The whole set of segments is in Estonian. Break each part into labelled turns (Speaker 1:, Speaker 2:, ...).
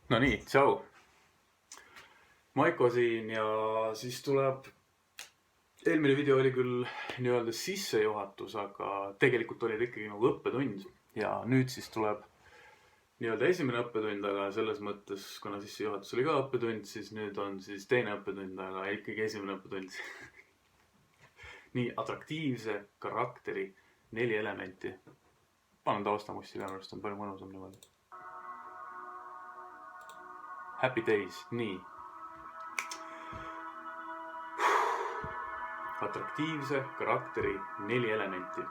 Speaker 1: No nii, tšau. Maiko siin ja siis tuleb, eelmine video oli küll nii-öelda sissejuhatus, aga tegelikult oli ta ikkagi nagu õppetund. Ja nüüd siis tuleb nii-öelda esimene õppetund, aga selles mõttes, kuna sissejuhatus oli ka õppetund, siis nüüd on siis teine õppetund, aga ikkagi esimene õppetund. Nii, atraktiivse karakteri 4 elementi. Panen taustamussi ka, on palju mõnusam niimoodi. Happy days, nii. Atraktiivse karakteri 4 elementi.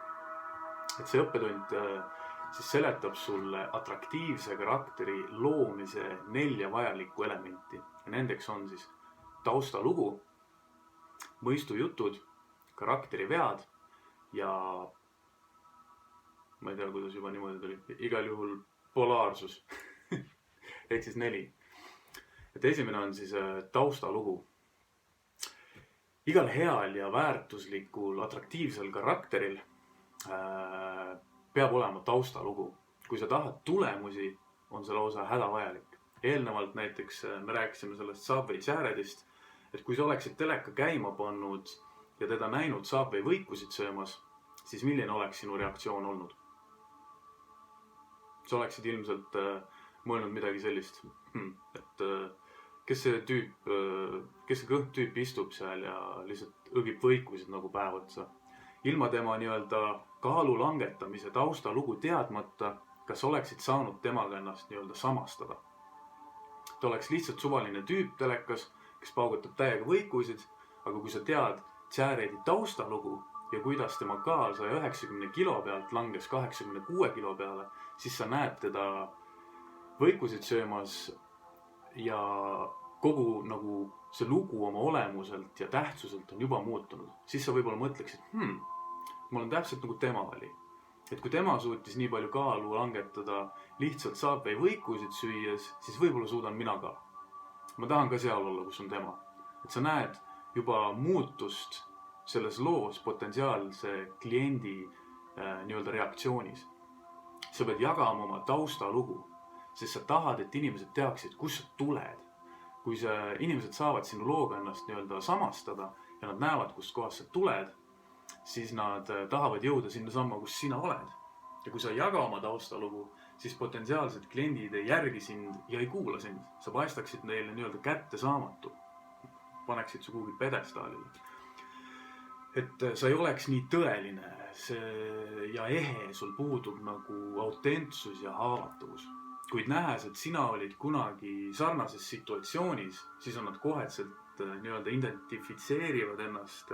Speaker 1: Et see õppetund siis seletab sulle atraktiivse karakteri loomise 4 vajalikku elementi. Ja nendeks on siis taustalugu, mõistujutud, karakteri vead ja ma ei tea, kuidas juba niimoodi tuli, igal juhul polaarsus. Ehk siis 4. Et esimene on siis taustalugu. Igal heal ja väärtuslikul atraktiivsel karakteril peab olema taustalugu. Kui sa tahad tulemusi, on see lausa hädavajalik. Eelnevalt näiteks me rääkisime sellest Subway Jaredist, et kui sa oleksid teleka käima pannud ja teda näinud Subway võikusid söömas, siis milline oleks sinu reaktsioon olnud? Sa oleksid ilmselt mõelnud midagi sellist, et kes see kõht tüüp istub seal ja lihtsalt õgib võikusid nagu päev otsa. Ilma tema nii-öelda kaalu langetamise taustalugu teadmata, kas oleksid saanud temaga ennast nii-öelda samastada. Ta oleks lihtsalt suvaline tüüp telekas, kes paugutab täiega võikusid, aga kui sa tead Jaredi taustalugu ja kuidas tema kaal 190 kilo pealt langes 86 kilo peale, siis sa näed teda võikusid söömas ja kogu nagu see lugu oma olemuselt ja tähtsuselt on juba muutunud. Siis sa võib-olla mõtleksid, ma olen täpselt nagu tema oli. Et kui tema suutis nii palju kaalu langetada lihtsalt Subway võikusid süües, siis võib-olla suudan mina ka. Ma tahan ka seal olla, kus on tema. Et sa näed juba muutust selles loos potentsiaalse kliendi nii-öelda reaktsioonis. Sa pead jagama oma taustalugu, sest sa tahad, et inimesed teaksid, kus sa tuled. Kui inimesed saavad sinu looga ennast nii-öelda samastada ja nad näevad, kust kohast sa tuled, siis nad tahavad jõuda sinna samma, kus sina oled. Ja kui sa ei jaga oma taustalugu, siis potentsiaalsed kliendid ei järgi sind ja ei kuula sind. Sa paistaksid neile nii-öelda kätte saamatu. Paneksid su kuhugi pedestaalile. Et sa ei oleks nii tõeline ja ehe, sul puudub nagu autentsus ja haavatavus. Kuid nähes, et sina olid kunagi sarnases situatsioonis, siis on nad kohetselt nii-öelda identifitseerivad ennast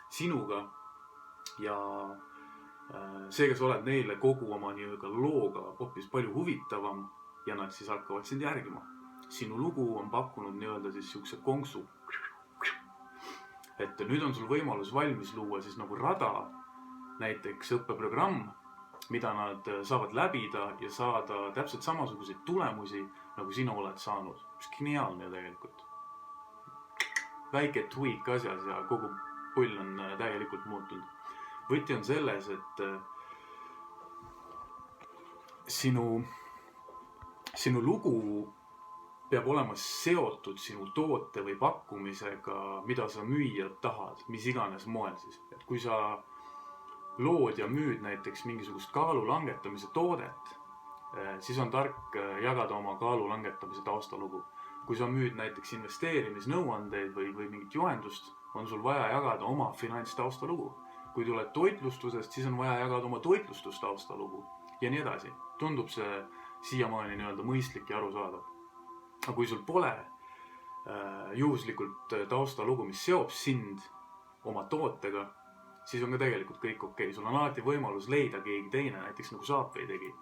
Speaker 1: sinuga ja seega sa oled neile kogu oma nii-öelda looga hoopis palju huvitavam ja nad siis hakkavad sind järgima. Sinu lugu on pakkunud nii-öelda siis siukse konksu. Et nüüd on sul võimalus valmis luua siis nagu rada, näiteks õppeprogramm, mida nad saavad läbida ja saada täpselt samasuguseid tulemusi, nagu sina oled saanud. Mis geniaalne tegelikult. Väike tweak asjas ja kogu pull on täielikult muutunud. Võti on selles, et sinu lugu peab olema seotud sinu toote või pakkumisega, mida sa müüa tahad, mis iganes moel siis. Et kui sa lood ja müüd näiteks mingisugust kaalu langetamise toodet, siis on tark jagada oma kaalu langetamise taustalugu. Kui sa müüd näiteks investeerimisnõuandeid või mingit juhendust, on sul vaja jagada oma finantstaustalugu. Kui tuled toitlustusest, siis on vaja jagada oma toitlustustaustalugu ja nii edasi. Tundub see siiamaani nii-öelda mõistlik ja arusaadav. Aga kui sul pole juhuslikult taustalugu, mis seob sind oma tootega, siis on ka tegelikult kõik okei. Sul on alati võimalus leida keegi teine, näiteks nagu Subway tegi.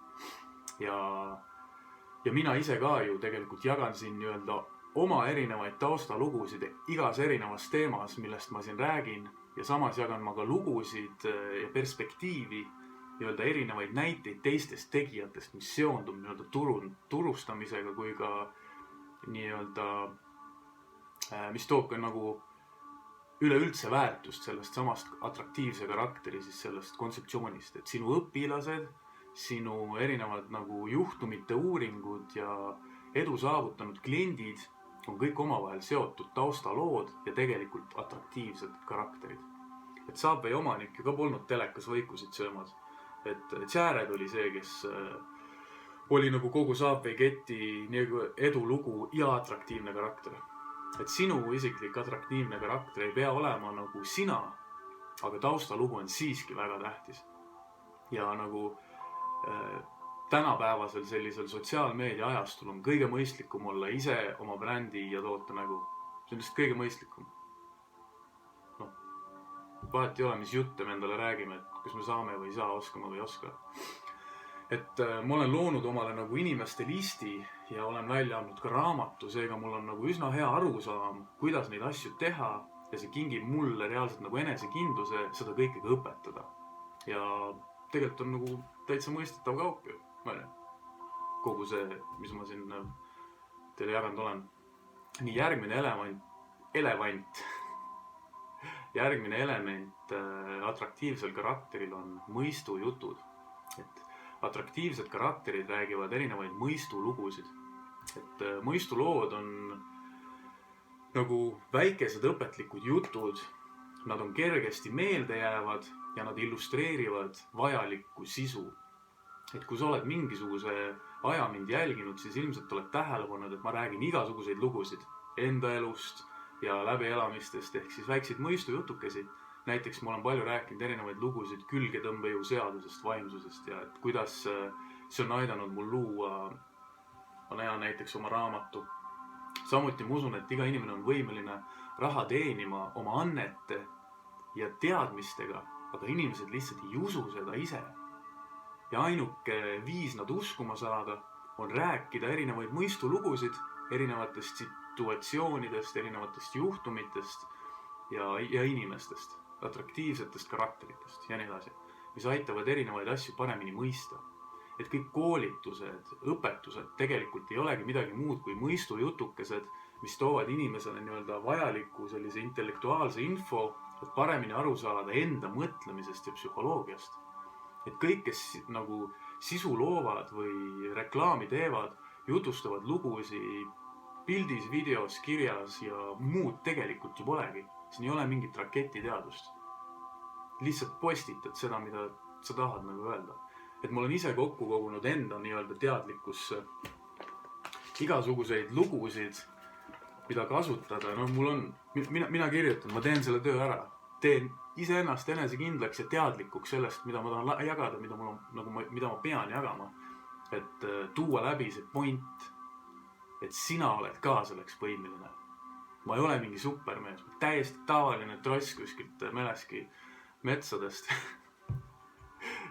Speaker 1: Ja mina ise ka ju tegelikult jagan siin nii-öelda oma erinevaid taustalugusid igas erinevas teemas, millest ma siin räägin. Ja samas jagan ma ka lugusid ja perspektiivi, nii-öelda erinevaid näiteid teistest tegijatest, mis seondub nii-öelda turustamisega kui ka nii-öelda, mis toob ka nagu üleüldse väärtust sellest samast atraktiivse karakteri, siis sellest kontseptsioonist, et sinu õpilased, sinu erinevad nagu juhtumite uuringud ja edu saavutanud kliendid on kõik omavahel seotud taustalood ja tegelikult atraktiivsed karakterid. Et Subway omanik ju ka polnud telekas võikusid söömas. Et Jared oli see, kes oli nagu kogu Subway keti edulugu ja atraktiivne karakter. Et sinu isiklik atraktiivne karakter ei pea olema nagu sina, aga taustalugu on siiski väga tähtis. Ja nagu tänapäevasel sellisel sotsiaalmeedia ajastul on kõige mõistlikum olla ise oma brändi ja toote nägu. See on lihtsalt kõige mõistlikum. Vahet ei ole, mis jutte me endale räägime, et kas me saame või ei saa, oskama või ei oska. Et ma olen loonud omale nagu inimeste listi ja olen välja andnud ka raamatu, seega mul on nagu üsna hea arusaam, kuidas neid asju teha ja see kingib mulle reaalselt nagu enesekindluse seda kõike ka õpetada. Ja tegelikult on nagu täitsa mõistetav kaup ju. Kogu see, mis ma siin teile jaganud olen. Nii järgmine element atraktiivsel karakteril on mõistujutud. Et atraktiivsed karakterid räägivad erinevaid mõistulugusid. Et mõistulood on nagu väikesed õpetlikud jutud. Nad on kergesti meelde jäävad ja nad illustreerivad vajalikku sisu. Et kui sa oled mingisuguse aja mind jälginud, siis ilmselt oled tähele pannud, et ma räägin igasuguseid lugusid enda elust ja läbielamistest ehk siis väikseid mõistujutukesi. Näiteks ma olen palju rääkinud erinevaid lugusid külgetõmbejõu seadusest, vaimsusest ja et kuidas see on aidanud mul luua näiteks oma raamatu. Samuti ma usun, et iga inimene on võimeline raha teenima oma annete ja teadmistega, aga inimesed lihtsalt ei usu seda ise. Ja ainuke viis nad uskuma saada on rääkida erinevaid mõistulugusid, erinevatest situatsioonidest, erinevatest juhtumitest ja inimestest, atraktiivsetest karakteritest ja nii edasi, mis aitavad erinevaid asju paremini mõista. Et kõik koolitused, õpetused tegelikult ei olegi midagi muud kui mõistujutukesed, mis toovad inimesele nii-öelda vajaliku sellise intellektuaalse info, et paremini aru saada enda mõtlemisest ja psühholoogiast. Et kõik, kes nagu sisu loovad või reklaami teevad, jutustavad lugusi pildis, videos, kirjas ja muud tegelikult ju polegi. Siin ei ole mingit raketiteadust. Lihtsalt postitad seda, mida sa tahad nagu öelda. Et ma olen ise kokku kogunud enda nii-öelda teadlikkusse igasuguseid lugusid, mida kasutada. Mul on, mina kirjutan, ma teen selle töö ära. Teen iseennast enesekindlaks ja teadlikuks sellest, mida ma tahan jagada, mida ma pean jagama. Et tuua läbi see point, et sina oled ka selleks võimeline. Ma ei ole mingi supermees, täiesti tavaline tross kuskilt Meleski metsadest.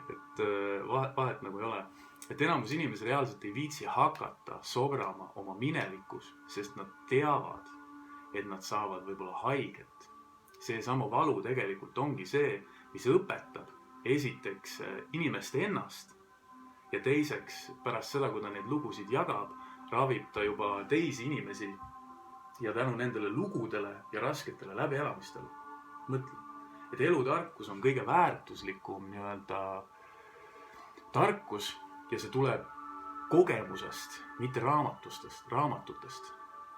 Speaker 1: Et vahet nagu ei ole. Et enamus inimesi reaalselt ei viitsi hakata sobrama oma minevikus, sest nad teavad, et nad saavad võib-olla haiget. See sama valu tegelikult ongi see, mis õpetab esiteks inimeste ennast ja teiseks pärast seda, kui ta neid lugusid jagab, ravib ta juba teisi inimesi ja tänu nendele lugudele ja rasketele läbielamistele. Mõtle, et elutarkus on kõige väärtuslikum nii-öelda tarkus ja see tuleb kogemusest, mitte raamatutest.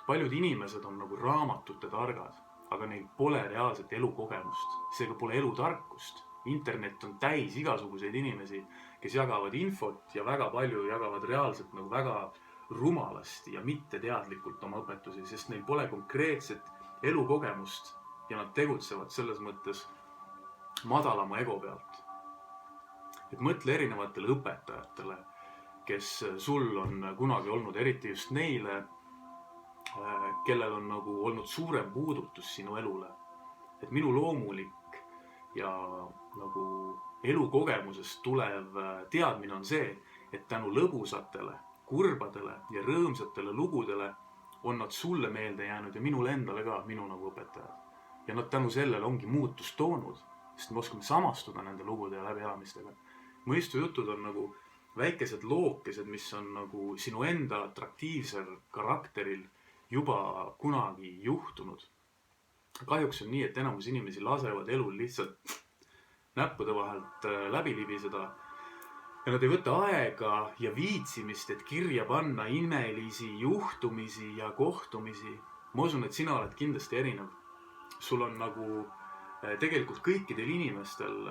Speaker 1: Paljud inimesed on nagu raamatute targad, aga neil pole reaalset elukogemust, seega pole elutarkust. Internet on täis igasuguseid inimesi, kes jagavad infot ja väga palju jagavad reaalselt nagu väga rumalasti ja mitte teadlikult oma õpetusi, sest neil pole konkreetset elukogemust ja nad tegutsevad selles mõttes madalama ego pealt. Et mõtle erinevatele õpetajatele, kes sul on kunagi olnud, eriti just neile, kellel on nagu olnud suurem puudutus sinu elule. Et minu loomulik ja nagu elukogemusest tulev teadmine on see, et tänu lõbusatele, kurbadele ja rõõmsatele lugudele on nad sulle meelde jäänud ja minule endale ka, minu nagu õpetajad. Ja nad tänu sellele ongi muutust toonud, sest me oskame samastuda nende lugude ja läbielamistega. Mõistujutud on nagu väikesed lookesed, mis on nagu sinu enda atraktiivsel karakteril juba kunagi juhtunud. Kahjuks on nii, et enamus inimesi lasevad elul lihtsalt näppude vahelt läbi libiseda. ja nad ei võta aega ja viitsimist, et kirja panna imelisi juhtumisi ja kohtumisi. Ma usun, et sina oled kindlasti erinev. Sul on nagu tegelikult kõikidel inimestel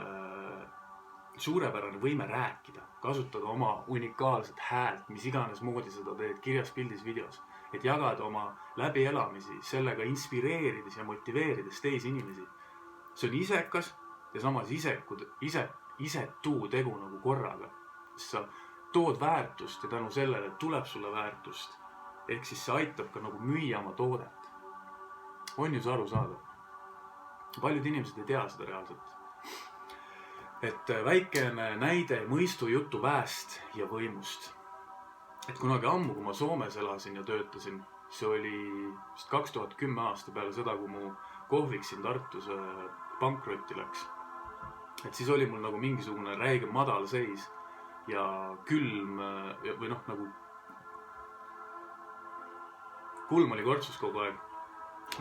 Speaker 1: suurepärane võime rääkida, kasutada oma unikaalset häält, mis iganes moodi seda teed, kirjas, pildis, videos, et jagada oma läbielamisi, sellega inspireerides ja motiveerides teisi inimesi. See on isekas ja samas isetu tegu nagu korraga. Sa tood väärtust ja tänu sellele tuleb sulle väärtust. Ehk siis see aitab ka nagu müüa oma toodet. On ju see aru saada? Paljud inimesed ei tea seda reaalselt. Et väikene näide mõistujutu väest ja võimust. Et kunagi ammu, kui ma Soomes elasin ja töötasin, see oli 2010 aasta peale seda, kui mu kohvik siin Tartus pankrotti läks. Et siis oli mul nagu mingisugune räige madal seis ja külm või nagu kulm oli kortsus kogu aeg.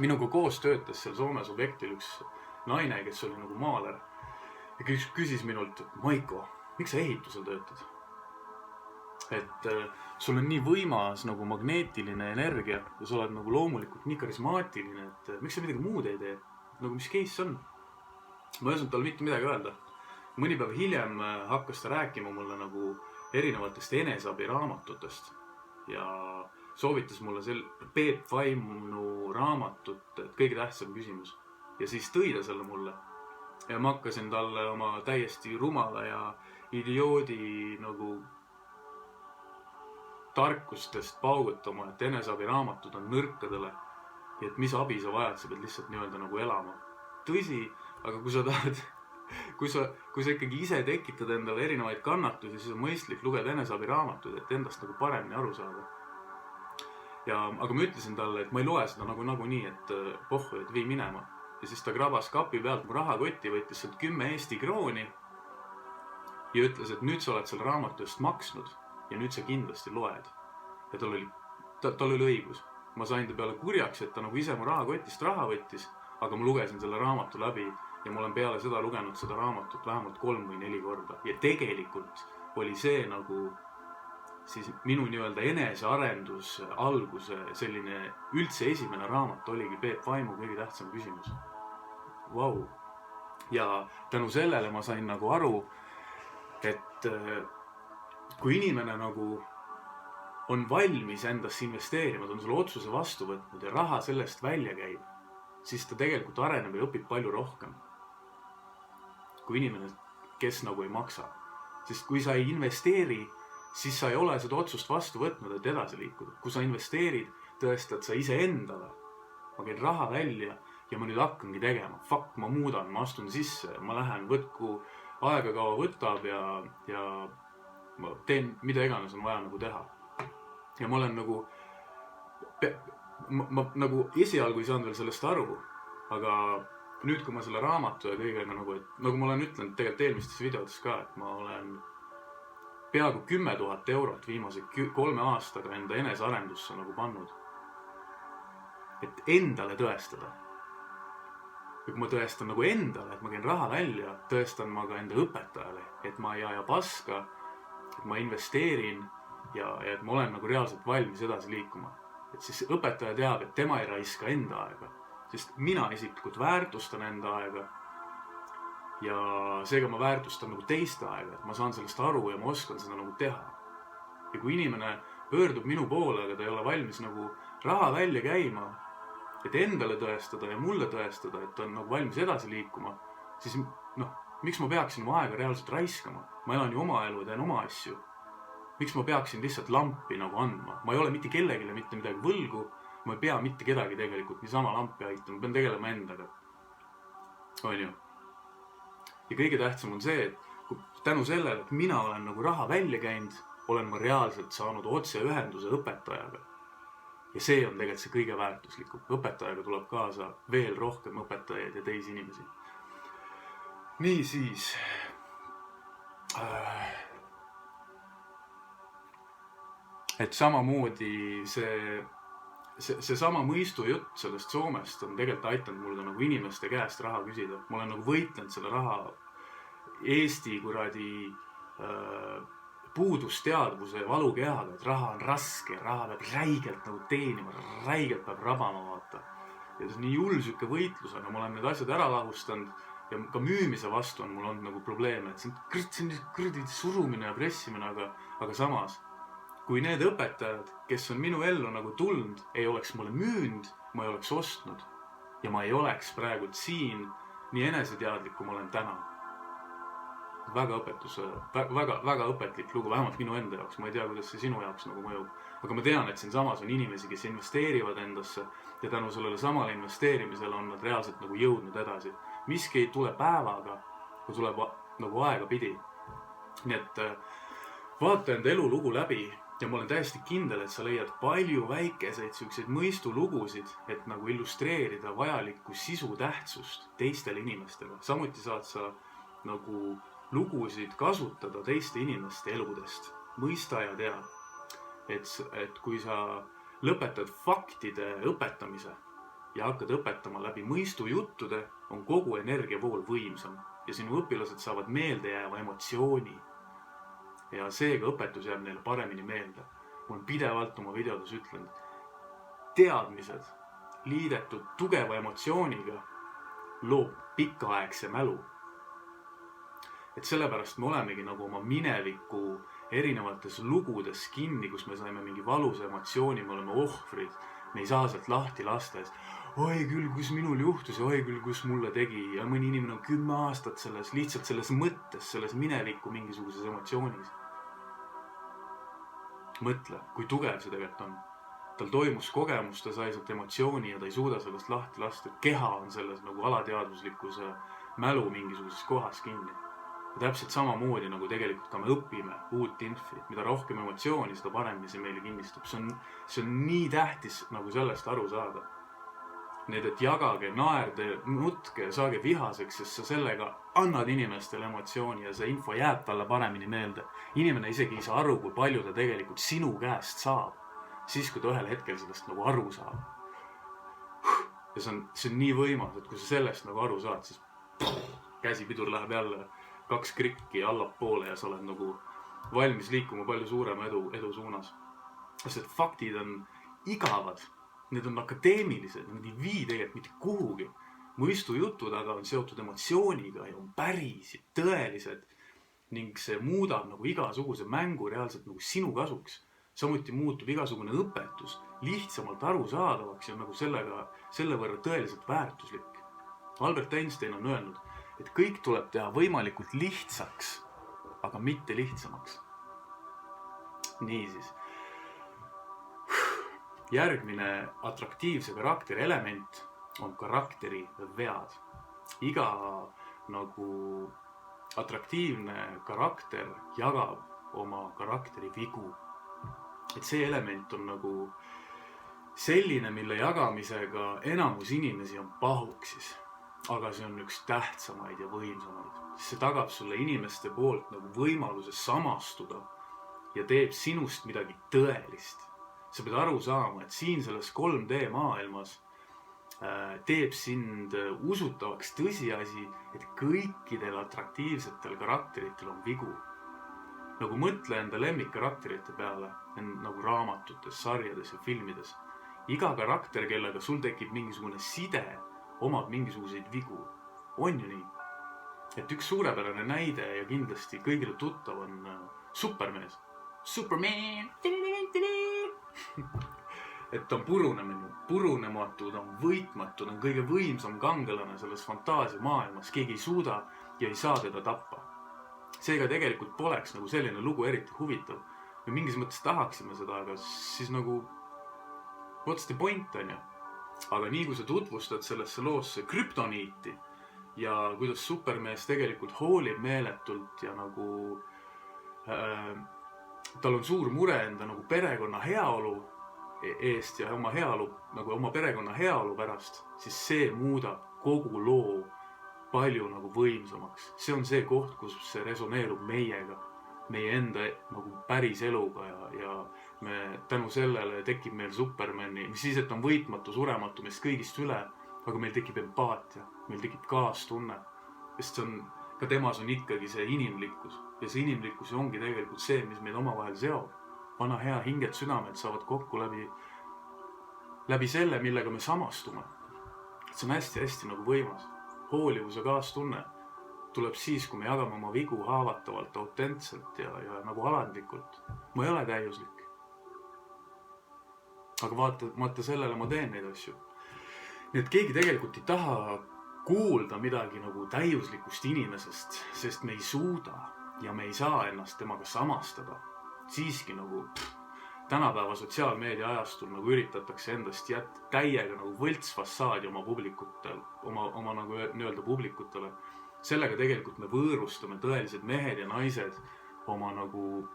Speaker 1: Minuga koos töötas seal Soomes objektil üks naine, kes oli nagu maaler ja küsis minult, Maiko, miks sa ehitusel töötad? Et sul on nii võimas nagu magneetiline energia ja sa oled nagu loomulikult nii karismaatiline, et miks sa midagi muud ei tee? Nagu mis case on? Ma ei osanud talle mitte midagi öelda. Mõni päev hiljem hakkas ta rääkima mulle nagu erinevatest eneseabiraamatutest ja soovitas mulle Peep Vaimu raamatut, et kõige tähtsam küsimus. Ja siis tõi ta selle mulle ja ma hakkasin talle oma täiesti rumala ja idioodi nagu tarkustest paugutama, et eneseabiraamatud on nõrkadele ja et mis abi sa vajad, sa pead lihtsalt nii-öelda nagu elama. Tõsi, aga kui sa tahad, kui sa ikkagi ise tekitad endale erinevaid kannatusi, siis on mõistlik lugeda eneseabiraamatud, et endast nagu paremini aru saada. Aga ma ütlesin talle, et ma ei loe seda nagu nii, et pohhu, et vii minema. Ja siis ta krabas kapi pealt mu rahakotti, võttis sealt 10 Eesti krooni ja ütles, et nüüd sa oled selle raamatu eest maksnud ja nüüd sa kindlasti loed. Ja tal oli õigus. Ma sain ta peale kurjaks, et ta nagu ise mu rahakotist raha võttis, aga ma lugesin selle raamatu läbi ja ma olen peale seda lugenud seda raamatut vähemalt 3 või 4 korda. Ja tegelikult oli see nagu siis minu nii-öelda enesearendus alguse selline üldse esimene raamat oligi Peep Vaimu kõige tähtsam küsimus. Vau. Ja tänu sellele ma sain nagu aru, et kui inimene nagu on valmis endasse investeerima, ta on selle otsuse vastu võtnud ja raha sellest välja käib, siis ta tegelikult areneb ja õpib palju rohkem kui inimene, kes nagu ei maksa. Sest kui sa ei investeeri, siis sa ei ole seda otsust vastu võtnud, et edasi liikuda. Kui sa investeerid, tõestad sa ise endale. Ma käin raha välja ja ma nüüd hakkangi tegema. Fuck, ma muudan, ma astun sisse, ma lähen, võtku aega kaua võtab ja ma teen mida iganes on vaja nagu teha. Ja ma olen nagu esialgu ei saanud veel sellest aru, aga nüüd, kui ma selle raamatu ja kõigega nagu ma olen ütlenud tegelikult eelmistes videotes ka, et ma olen peaaegu 10 000 eurot viimase 3 aastaga enda enesearendusse nagu pannud. Et endale tõestada. Ja kui ma tõestan nagu endale, et ma käin raha välja, tõestan ma ka enda õpetajale, et ma ei aja paska, et ma investeerin ja et ma olen nagu reaalselt valmis edasi liikuma. Et siis õpetaja teab, et tema ei raiska enda aega, sest mina isiklikult väärtustan enda aega ja seega ma väärtustan nagu teiste aega, et ma saan sellest aru ja ma oskan seda nagu teha. Ja kui inimene pöördub minu poole, aga ta ei ole valmis nagu raha välja käima, et endale tõestada ja mulle tõestada, et ta on nagu valmis edasi liikuma, siis miks ma peaksin mu aega reaalselt raiskama? Ma elan ju oma elu ja teen oma asju. Miks ma peaksin lihtsalt lampi nagu andma? Ma ei ole mitte kellegile mitte midagi võlgu, ma ei pea mitte kedagi tegelikult niisama lampi aitama, pean tegelema endaga. On ju? Ja kõige tähtsam on see, et tänu sellele, et mina olen nagu raha välja käinud, olen ma reaalselt saanud otseühenduse õpetajaga. Ja see on tegelikult see kõige väärtuslikum. Õpetajaga tuleb kaasa veel rohkem õpetajaid ja teisi inimesi. Nii siis... Et samamoodi see sama mõistujutt sellest Soomest on tegelikult aitanud mul ka nagu inimeste käest raha küsida. Ma olen nagu võitlenud selle raha Eesti kuradi puudusteadvuse ja valukehaga, et raha on raske, raha peab räigelt nagu teenima, räigelt peab rabama, vaata. Ja see on nii hull siuke võitlus, aga ma olen need asjad ära lahustanud ja ka müümise vastu on mul olnud nagu probleeme, et see on kõrdi surumine ja pressimine, aga samas, kui need õpetajad, kes on minu ellu nagu tulnud, ei oleks mulle müünud, ma ei oleks ostnud ja ma ei oleks praegu siin nii eneseteadlik, kui ma olen täna. Väga õpetlik lugu, vähemalt minu enda jaoks. Ma ei tea, kuidas see sinu jaoks nagu mõjub. Aga ma tean, et siin samas on inimesi, kes investeerivad endasse ja tänu sellele samale investeerimisele on nad reaalselt nagu jõudnud edasi. Miski ei tule päevaga, kui tuleb nagu aega pidi. Nii et vaata enda elulugu läbi ja ma olen täiesti kindel, et sa leiad palju väikeseid siukseid mõistulugusid, et nagu illustreerida vajalikku sisu tähtsust teistele inimestele. Samuti saad sa nagu lugusid kasutada teiste inimeste eludest. Mõista ja tea, et kui sa lõpetad faktide õpetamise ja hakkad õpetama läbi mõistujuttude, on kogu energiavool võimsam ja sinu õpilased saavad meelde jääva emotsiooni. Ja seega õpetus jääb neile paremini meelde. Ma olen pidevalt oma videodes ütlenud, teadmised liidetud tugeva emotsiooniga loob pikaaegse mälu. Et sellepärast me olemegi nagu oma mineviku erinevates lugudes kinni, kus me saime mingi valusa emotsiooni, me oleme ohvrid, me ei saa sealt lahti lastes. Oi küll, kus minul juhtus ja oi küll, kus mulle tegi ja mõni inimene on 10 aastat lihtsalt selles mõttes, selles mineviku mingisuguses emotsioonis. Mõtle, kui tugev see tegelikult on. Tal toimus kogemus, ta sai sealt emotsiooni ja ta ei suuda sellest lahti lasta. Keha on selles nagu alateadvuslikkuse mälu mingisuguses kohas kinni. Ja täpselt samamoodi nagu tegelikult ka me õpime uut infi. Mida rohkem emotsiooni, seda paremini see meile kinnistub. See on nii tähtis nagu sellest aru saada. Need, et jagage, naerde, nutke, saage vihaseks, sest sa sellega annad inimestele emotsiooni ja see info jääb talle paremini meelde. Inimene isegi ei saa aru, kui palju ta tegelikult sinu käest saab. Siis, kui ta ühel hetkel sellest nagu aru saab. Ja see on nii võimas, et kui sa sellest nagu aru saad, siis käsipidur läheb jälle 2 krikki allapoole ja sa oled nagu valmis liikuma palju suurema edu suunas. Sest et faktid on igavad, need on akadeemilised, need ei vii tegelikult mitte kuhugi. Mõistujutud aga on seotud emotsiooniga ja on päris ja tõelised ning see muudab nagu igasuguse mängu reaalselt nagu sinu kasuks. Samuti muutub igasugune õpetus lihtsamalt arusaadavaks ja nagu selle võrra tõeliselt väärtuslik. Albert Einstein on öelnud, et kõik tuleb teha võimalikult lihtsaks, aga mitte lihtsamaks. Niisiis. Järgmine atraktiivse karakteri element on karakteri vead. Iga nagu atraktiivne karakter jagab oma karakteri vigu. Et see element on nagu selline, mille jagamisega enamus inimesi on pahuksis. Aga see on üks tähtsamaid ja võimsamaid. See tagab sulle inimeste poolt nagu võimaluse samastuda ja teeb sinust midagi tõelist. Sa pead aru saama, et siin selles 3D maailmas teeb sind usutavaks tõsiasi, et kõikidel atraktiivsetel karakteritel on vigu. Nagu mõtle enda lemmikkarakterite peale, nagu raamatutes, sarjades ja filmides. Iga karakter, kellega sul tekib mingisugune side, omab mingisuguseid vigu. On ju nii? Et üks suurepärane näide ja kindlasti kõigile tuttav on Supermees. Superman! Et ta on purunematu, ta on võitmatu, ta on kõige võimsam kangelane selles fantaasia maailmas. Keegi ei suuda ja ei saa teda tappa. Seega tegelikult poleks nagu selline lugu eriti huvitav. Me mingis mõttes tahaksime seda, aga siis nagu what's the point on ju? Aga nii kui sa tutvustad sellesse loosse krüptoniiti ja kuidas Supermees tegelikult hoolib meeletult ja nagu tal on suur mure enda nagu perekonna heaolu eest ja oma heaolu, nagu oma perekonna heaolu pärast, siis see muudab kogu loo palju nagu võimsamaks. See on see koht, kus see resoneerub meiega, meie enda nagu päris eluga ja me tänu sellele tekib meil Supermani, mis siis, et on võitmatu, surematu meist kõigist üle, aga meil tekib empaatia, meil tekib kaastunne, sest see on ka temas on ikkagi see inimlikkus. Ja see inimlikkus ongi tegelikult see, mis meid omavahel seob. Vana hea hinged südamed saavad kokku läbi selle, millega me samastume. See on hästi nagu võimas. Hoolivuse kaastunne tuleb siis, kui me jagame oma vigu haavatavalt, autentselt ja nagu alandlikult. Ma ei ole täiuslik. Aga vaata sellele ma teen neid asju. Nii et keegi tegelikult ei taha kuulda midagi nagu täiuslikust inimesest, sest me ei suuda ja me ei saa ennast temaga samastada. Siiski nagu tänapäeva sotsiaalmeedia ajastul nagu üritatakse endast jätta täiega nagu võltsfassaadi oma publikutele, oma nagu nii-öelda publikutele. Sellega tegelikult me võõrustame tõelised mehed ja naised oma nagu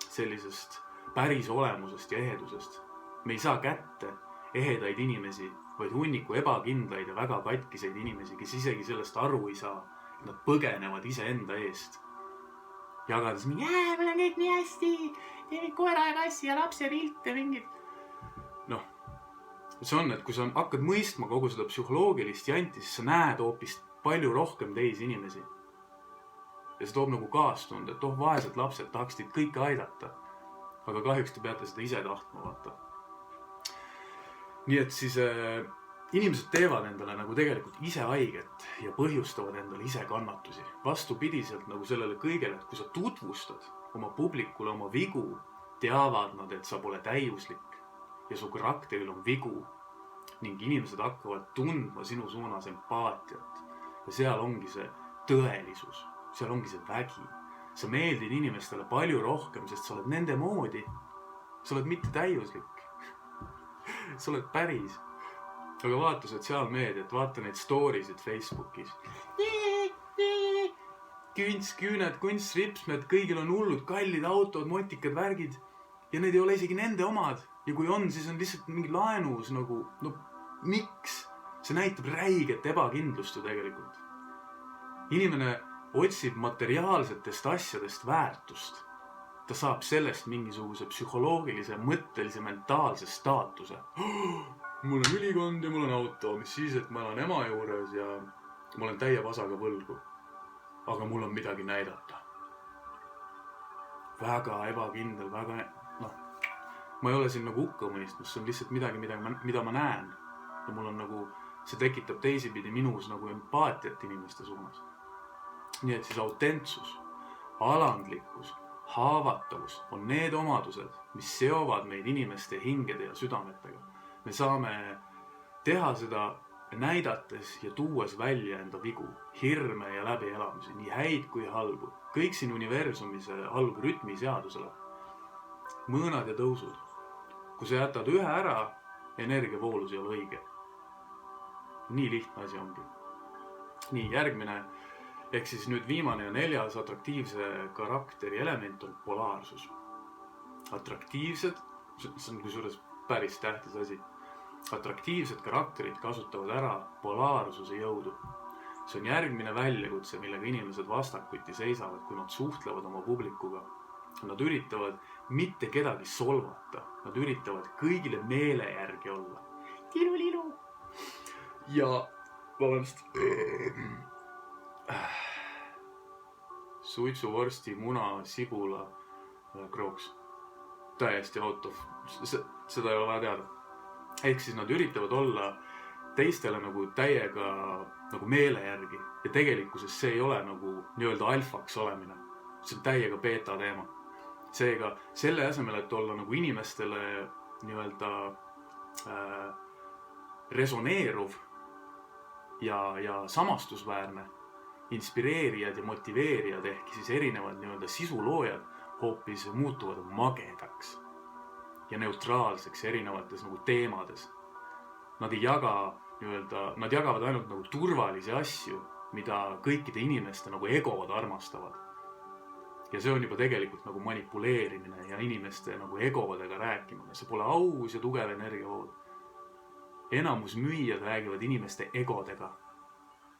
Speaker 1: sellisest päris olemusest ja ehedusest. Me ei saa kätte ehedaid inimesi, vaid hunniku ebakindlaid ja väga katkiseid inimesi, kes isegi sellest aru ei saa, et nad põgenevad iseenda eest. Jagades mingi, mul on kõik nii hästi, teeme koera ja kassi ja lapse pilte mingid. Noh, see on, et kui sa hakkad mõistma kogu seda psühholoogilist janti, siis sa näed hoopis palju rohkem teisi inimesi. Ja see toob nagu kaastunde, et vaesed lapsed tahaks teid kõike aidata. Aga kahjuks te peate seda ise tahtma vaata. Nii et siis inimesed teevad endale nagu tegelikult ise haiget ja põhjustavad endale ise kannatusi. Vastupidiselt nagu sellele kõigele, et kui sa tutvustad oma publikule oma vigu, teavad nad, et sa pole täiuslik ja su karakteril on vigu ning inimesed hakkavad tundma sinu suunas empaatiat. Ja seal ongi see tõelisus, seal ongi see vägi. Sa meeldid inimestele palju rohkem, sest sa oled nende moodi. Sa oled mitte täiuslik. Sa oled päris. Aga vaata sotsiaalmeediat, vaata neid stories'id Facebookis. Küüned, kunstripsmed, kõigil on hullud, kallid autod, motikad, värgid. Ja need ei ole isegi nende omad. Ja kui on, siis on lihtsalt mingi laenus nagu, no miks? See näitab räiget ebakindlust ju tegelikult. Inimene otsib materiaalsetest asjadest väärtust. Ta saab sellest mingisuguse psühholoogilise, mõttelise, mentaalse staatuse. Mul on ülikond ja mul on auto, mis siis, et ma olen ema juures ja ma olen täie vasaga võlgu. Aga mul on midagi näidata. Väga ebakindel, väga, ma ei ole siin nagu hukka mõistmas, see on lihtsalt midagi, mida ma näen. Ja mul on nagu, see tekitab teisipidi minus nagu empaatiat inimeste suunas. Nii et siis autentsus, alandlikkus, haavatavus on need omadused, mis seovad meid inimeste hingede ja südametega. Me saame teha seda näidates ja tuues välja enda vigu, hirme ja läbielamisi, nii häid kui halbu. Kõik siin universumise allub rütmiseadusele. Mõõnad ja tõusud. Kui sa jätad ühe ära, energiavoolus ei ole õige. Nii lihtne asi ongi. Nii, järgmine, ehk siis nüüd viimane ja 4. atraktiivse karakteri element on polaarsus. Atraktiivsed, see on kusjuures päris tähtis asi. Atraktiivsed karakterid kasutavad ära polaarsuse jõudu. See on järgmine väljakutse, millega inimesed vastakuti seisavad, kui nad suhtlevad oma publikuga. Nad üritavad mitte kedagi solvata. Nad üritavad kõigile meele järgi olla. Tilu-lilu. Ja, vabandust. Suitsuvorsti, muna, sibula, krooks. Täiesti out of. Seda ei ole vaja teada. Ehk siis nad üritavad olla teistele nagu täiega nagu meele järgi. Ja tegelikkuses see ei ole nagu nii-öelda alfaks olemine. See on täiega beta teema. Seega selle asemel, et olla nagu inimestele nii-öelda resoneeruv ja samastusväärne, inspireerijad ja motiveerijad ehk siis erinevad nii-öelda sisuloojad hoopis muutuvad magedaks ja neutraalseks erinevates nagu teemades. Nad ei jaga nii-öelda, nad jagavad ainult nagu turvalisi asju, mida kõikide inimeste nagu egod armastavad. Ja see on juba tegelikult nagu manipuleerimine ja inimeste nagu egodega rääkimine. See pole aus ja tugev energiavool. Enamus müüjad räägivad inimeste egodega,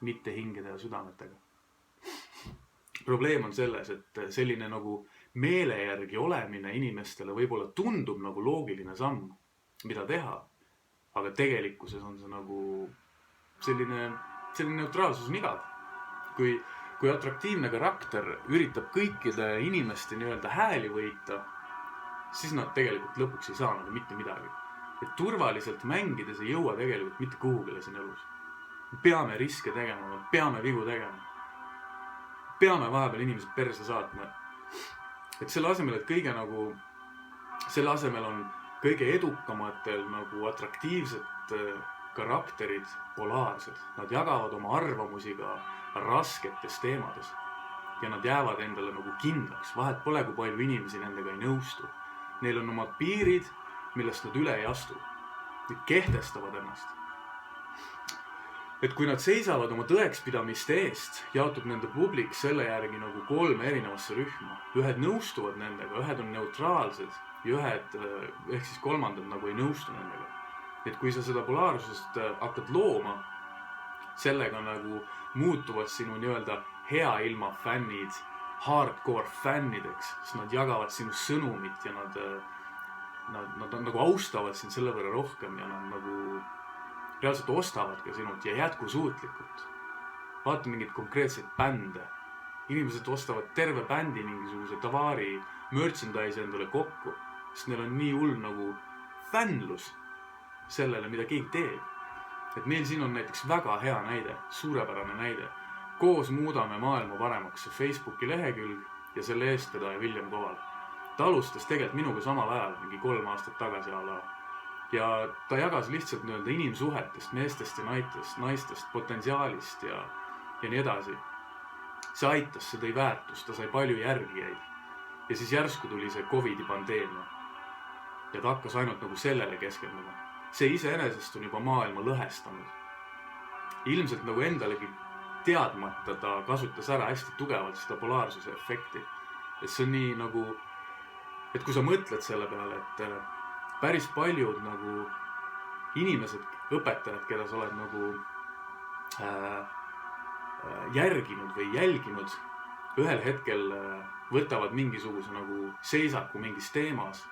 Speaker 1: mitte hingede ja südametega. Probleem on selles, et selline nagu meele järgi olemine inimestele võib-olla tundub nagu loogiline samm, mida teha, aga tegelikkuses on see nagu selline neutraalsus on igav. Kui kui atraktiivne karakter üritab kõikide inimeste nii-öelda hääli võita, siis nad tegelikult lõpuks ei saa nagu mitte midagi. Et turvaliselt mängides ei jõua tegelikult mitte kuhugile siin elus. Me peame riske tegema, me peame vigu tegema. Peame vahepeal inimesed perse saatma. Et selle asemel, selle asemel on kõige edukamatel nagu atraktiivsed karakterid polaarsed. Nad jagavad oma arvamusi ka rasketes teemades. Ja nad jäävad endale nagu kindlaks. Vahet pole, kui palju inimesi nendega ei nõustu. Neil on omad piirid, millest nad üle ei astu. Nad kehtestavad ennast. Et kui nad seisavad oma tõekspidamiste eest, jaotub nende publik selle järgi nagu 3 erinevasse rühma. Ühed nõustuvad nendega, ühed on neutraalsed ja ühed, ehk siis kolmandad nagu ei nõustu nendega. Et kui sa seda polaarsust hakkad looma, sellega nagu muutuvad sinu nii-öelda hea ilma fännid, hardcore fännideks, siis nad jagavad sinu sõnumit ja nad nagu austavad sind selle võrra rohkem ja nad nagu reaalselt ostavad ka sinult ja jätkusuutlikult. Vaata mingid konkreetseid bände. Inimesed ostavad terve bändi mingisuguse tavari merchandise endale kokku, sest neil on nii hull nagu fännlus sellele, mida keegi teeb. Et meil siin on näiteks väga hea näide, suurepärane näide. Koos muudame maailma paremaks see Facebooki lehekülg ja selle eestvedaja William Koval. Ta alustas tegelikult minuga samal ajal, mingi 3 aastat tagasi ala. Ja ta jagas lihtsalt nii-öelda inimsuhetest, meestest ja naistest, potentsiaalist ja nii edasi. See aitas, see tõi väärtust, ta sai palju järgijaid. Ja siis järsku tuli see COVID-i pandeemia. Ja ta hakkas ainult nagu sellele keskenduda. See iseenesest on juba maailma lõhestanud. Ilmselt nagu endalegi teadmata ta kasutas ära hästi tugevalt seda polaarsuse efekti. Et see on nii nagu, et kui sa mõtled selle peale, et päris paljud nagu inimesed, õpetajad, keda sa oled nagu järginud või jälginud, ühel hetkel võtavad mingisuguse nagu seisaku mingis teemas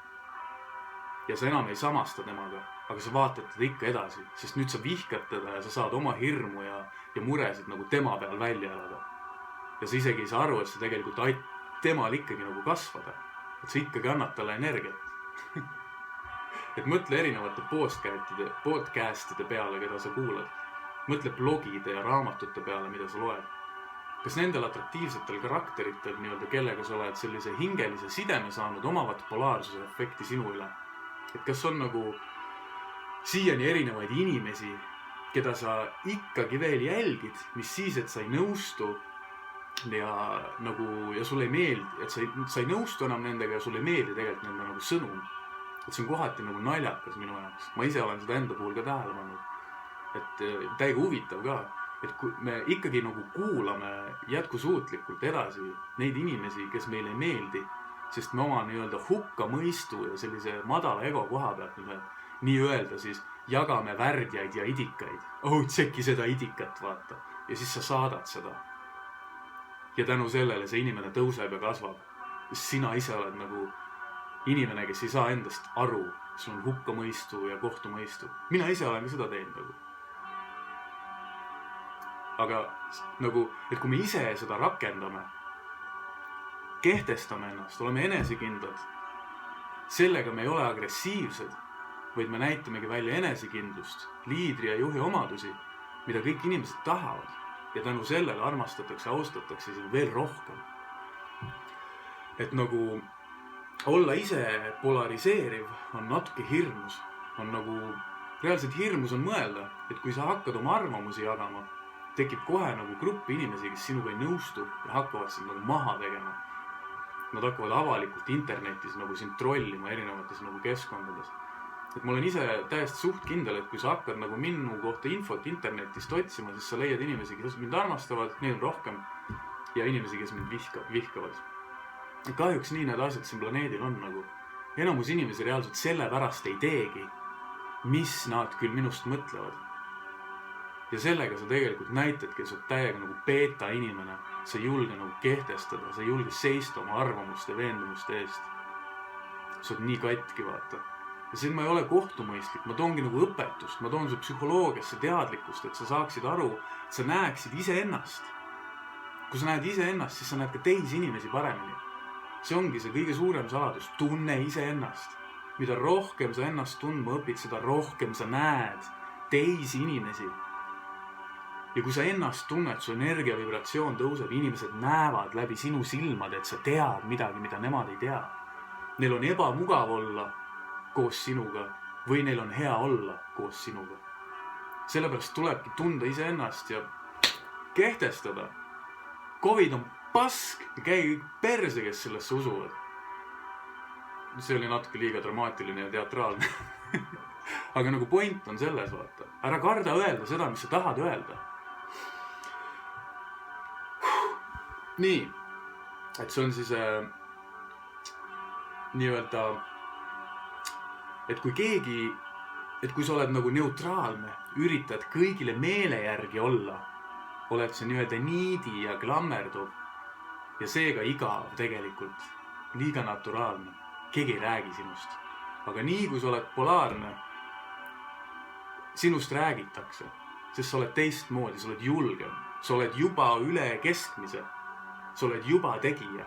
Speaker 1: ja sa enam ei samasta temaga, aga sa vaatad teda ikka edasi, sest nüüd sa vihkad teda ja sa saad oma hirmu ja muresid nagu tema peal välja elada. Ja sa isegi ei saa aru, et sa tegelikult temal ikkagi nagu kasvada, et sa ikkagi annad talle energiat. Et mõtle erinevate podcastide peale, keda sa kuulad. Mõtle blogide ja raamatute peale, mida sa loed. Kas nendel atraktiivsetel karakteritel, nii-öelda kellega sa oled sellise hingelise sideme saanud, omavad polaarsuse efekti sinu üle? Et kas on nagu siiani erinevaid inimesi, keda sa ikkagi veel jälgid, mis siis, et sa ei nõustu ja sulle ei meeldi, et sa ei nõustu enam nendega ja sulle ei meeldi tegelikult nende nagu sõnum. Et see on kohati nagu naljakas minu jaoks. Ma ise olen seda enda puhul ka tähele pannud. Et täiega huvitav ka, et kui me ikkagi nagu kuulame jätkusuutlikult edasi neid inimesi, kes meile ei meeldi, sest me oma nii-öelda hukka mõistu ja sellise madala ego koha pealt nii öelda siis jagame värdjaid ja idikaid. Tšeki seda idikat, vaata. Ja siis sa saadad seda. Ja tänu sellele see inimene tõuseb ja kasvab. Sina ise oled nagu inimene, kes ei saa endast aru, sul on hukkamõistu ja kohtumõistu. Mina ise olen ka seda teinud nagu. Aga nagu, et kui me ise seda rakendame, kehtestame ennast, oleme enesekindlad, sellega me ei ole agressiivsed, vaid me näitamegi välja enesekindlust, liidri ja juhi omadusi, mida kõik inimesed tahavad. Ja tänu sellele armastatakse, austatakse siin veel rohkem. Et nagu olla ise polariseeriv on natuke hirmus. On nagu, reaalselt hirmus on mõelda, et kui sa hakkad oma arvamusi jagama, tekib kohe nagu gruppi inimesi, kes sinuga ei nõustu ja hakkavad sind nagu maha tegema. Nad hakkavad avalikult internetis nagu sind trollima erinevates nagu keskkondades. Et ma olen ise täiesti suht kindel, et kui sa hakkad nagu minu kohta infot internetist otsima, siis sa leiad inimesi, kes mind armastavad, neid on rohkem, ja inimesi, kes mind vihkavad. Kahjuks nii need asjad siin planeedil on nagu. Enamus inimesi reaalselt sellepärast ei teegi, mis nad küll minust mõtlevad. Ja sellega sa tegelikult näitadki, et sa oled täiega nagu beta inimene. Sa ei julge nagu kehtestada, sa ei julge seista oma arvamuste ja veendumuste eest. Sa oled nii katki, vaata. Ja siin ma ei ole kohtumõistlik, ma toongi nagu õpetust, ma toon su psühholoogiasse teadlikkust, et sa saaksid aru, et sa näeksid ise ennast. Kui sa näed iseennast, siis sa näed ka teisi inimesi paremini. See ongi see kõige suurem saladus. Tunne iseennast. Mida rohkem sa ennast tundma õpid, seda rohkem sa näed teisi inimesi. Ja kui sa ennast tunned, su energia vibratsioon tõuseb, inimesed näevad läbi sinu silmad, et sa tead midagi, mida nemad ei tea. Neil on ebamugav olla koos sinuga või neil on hea olla koos sinuga. Sellepärast tulebki tunda iseennast ja kehtestada. Covid on pask ja käi kõik perse, kes sellesse usuvad. See oli natuke liiga dramaatiline ja teatraalne. Aga nagu point on selles, vaata. Ära karda öelda seda, mis sa tahad öelda. Nii, et see on siis nii-öelda, et kui sa oled nagu neutraalne, üritad kõigile meele järgi olla, oled sa nii-öelda niidi ja klammerduv ja seega igav tegelikult, liiga naturaalne. Keegi ei räägi sinust. Aga nii, kui sa oled polaarne, sinust räägitakse, sest sa oled teistmoodi, sa oled julgem, sa oled juba üle keskmise, sa oled juba tegija.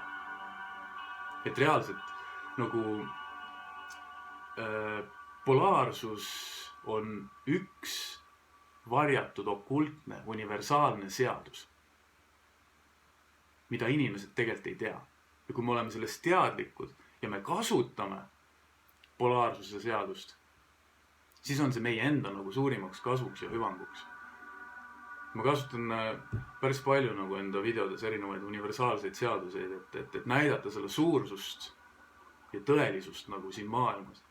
Speaker 1: Et reaalselt nagu polaarsus on üks varjatud okultne, universaalne seadus, mida inimesed tegelikult ei tea. Ja kui me oleme sellest teadlikud ja me kasutame polaarsuse seadust, siis on see meie enda nagu suurimaks kasuks ja hüvanguks. Ma kasutan päris palju nagu enda videodes erinevaid universaalseid seaduseid, et näidata selle suursust ja tõelisust nagu siin maailmas.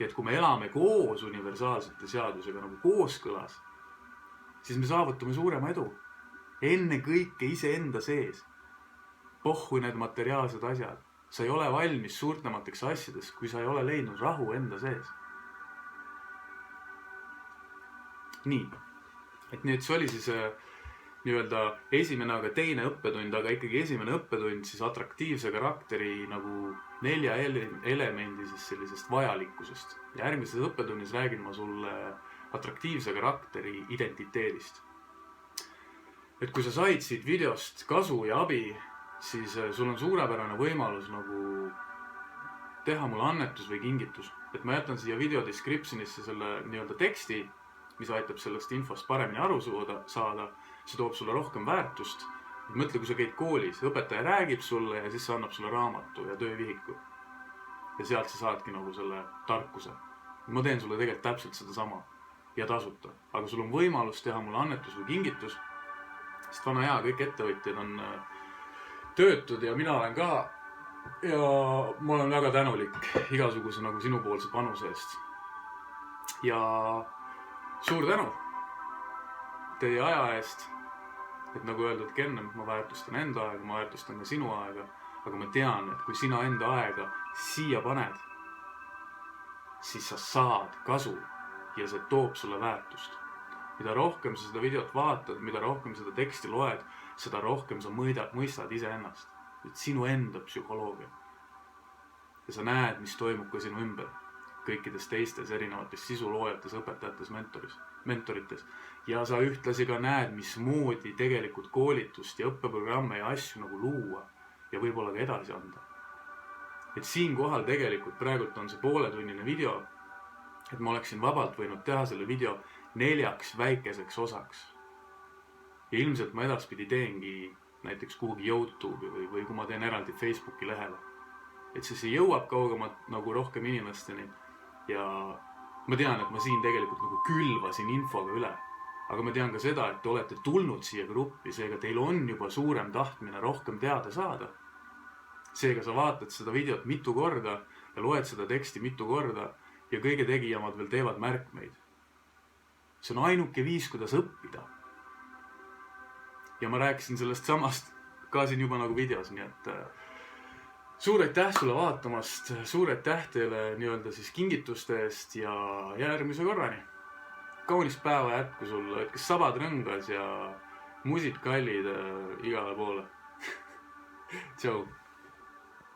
Speaker 1: Ja et kui me elame koos universaalsete seadusega nagu kooskõlas, siis me saavutame suurema edu. Enne kõike iseenda sees. Pohhu need materiaalsed asjad. Sa ei ole valmis suurtemateks asjadest, kui sa ei ole leidnud rahu enda sees. Nii. Et nii, et see oli siis nii-öelda esimene, aga teine õppetund, aga ikkagi esimene õppetund siis atraktiivse karakteri nagu 4 elemendi siis sellisest vajalikkusest. Ja järgmises õppetunnis räägin ma sulle atraktiivse karakteri identiteedist. Et kui sa said siit videost kasu ja abi, siis sul on suurepärane võimalus nagu teha mulle annetus või kingitus. Et ma jätan siia video descriptionisse selle nii-öelda teksti, mis aitab sellest infost paremini aru saada. See toob sulle rohkem väärtust. Mõtle, kui sa käid koolis, õpetaja räägib sulle ja siis annab sulle raamatu ja töövihiku. Ja sealt sa saadki nagu selle tarkuse. Ma teen sulle tegelikult täpselt seda sama ja tasuta. Aga sul on võimalus teha mulle annetus või kingitus, sest vana hea, kõik ettevõtjad on töötud ja mina olen ka. Ja ma olen väga tänulik igasuguse nagu sinupoolse panuse eest. Ja suur tänu teie aja eest. Et nagu öeldudki enne, ma väärtustan enda aega, ma väärtustan ka sinu aega. Aga ma tean, et kui sina enda aega siia paned, siis sa saad kasu ja see toob sulle väärtust. Mida rohkem sa seda videot vaatad, mida rohkem seda teksti loed, seda rohkem sa mõistad iseennast. Et sinu enda psühholoogia. Ja sa näed, mis toimub ka sinu ümber. Kõikides teistes erinevates sisuloojates, õpetajates, mentorites. Ja sa ühtlasi ka näed, mismoodi tegelikult koolitust ja õppeprogramme ja asju nagu luua ja võib-olla ka edasi anda. Et siin kohal tegelikult praegult on see pooletunnine video, et ma oleksin vabalt võinud teha selle video 4 väikeseks osaks. Ja ilmselt ma edaspidi teengi näiteks kuhugi YouTube'i või kui ma teen eraldi Facebooki lehele. Et see jõuab kaugemalt nagu rohkem inimesteni ja ma tean, et ma siin tegelikult nagu külvasin infoga üle. Aga ma tean ka seda, et te olete tulnud siia gruppi, seega teil on juba suurem tahtmine rohkem teada saada. Seega sa vaatad seda videot mitu korda ja loed seda teksti mitu korda ja kõige tegijamad veel teevad märkmeid. See on ainuke viis, kuidas õppida. Ja ma rääkisin sellest samast ka siin juba nagu videos, nii et suur aitäh sulle vaatamast, suur aitäh teile nii-öelda siis kingituste eest ja järgmise korrani. Kaunist päeva jätku sulle, et kes sabad rõngas ja musid kallid igale poole. Tšau!